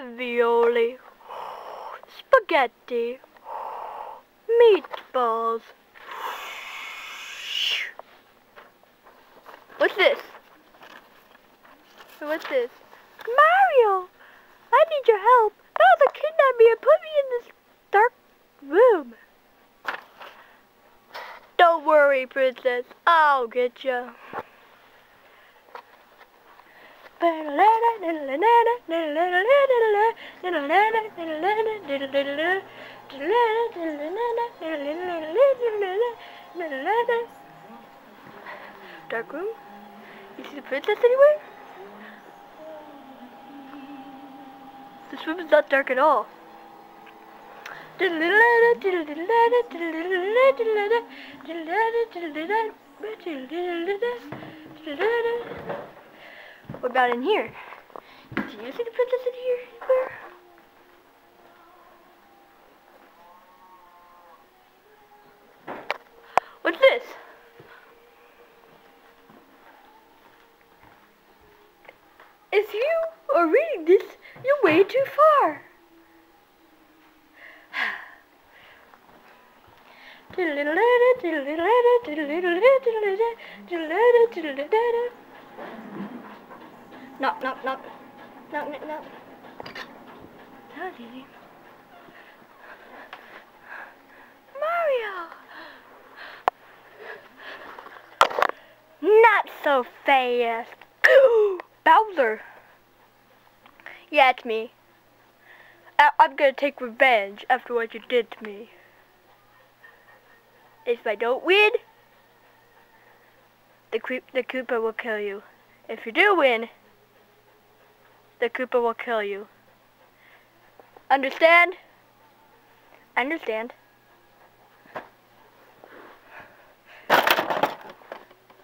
ravioli, spaghetti, meatballs. What's this? What's this? Mario! I need your help. Bowser kidnapped me and put me in this dark room. Don't worry, princess. I'll get you. Dark room? You see the princess anywhere? This room is not dark at all. What about in here? Do you see the princess in here anywhere? What's this? If you are reading this, you're way too far. Knock, knock, knock. Knock, knock, knock. That was easy. Mario! Not so fast. Bowser. Yeah, it's me. I'm gonna take revenge after what you did to me. If I don't win, the Koopa will kill you. If you do win, the Koopa will kill you. Understand? Understand.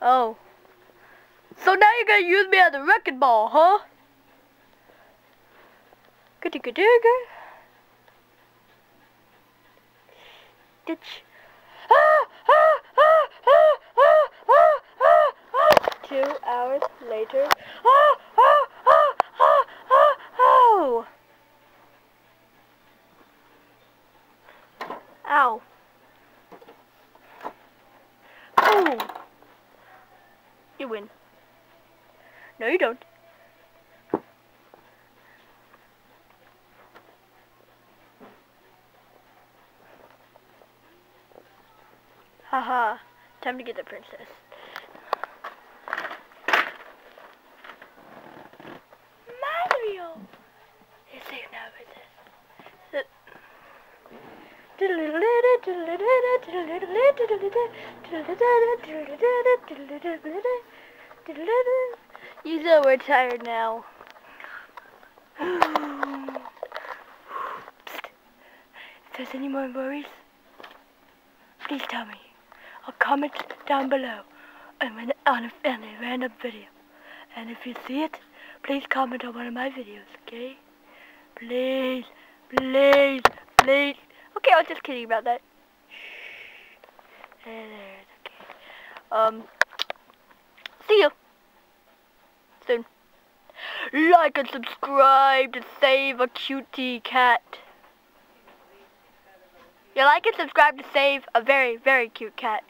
Oh. So now you're gonna use me as a wrecking ball, huh? Ditch. 2 hours later. Ow. Oh. You win. No, you don't. Haha. Time to get the princess. Mario! You're safe now, princess. You know we're tired now. If there's any more worries, please tell me. I'll comment down below on a random video. And if you see it, please comment on one of my videos, okay? Please, please, please. Okay, I was just kidding about that. Okay. See you soon. Like and subscribe to save a cutie cat. Yeah, like and subscribe to save a very, very cute cat.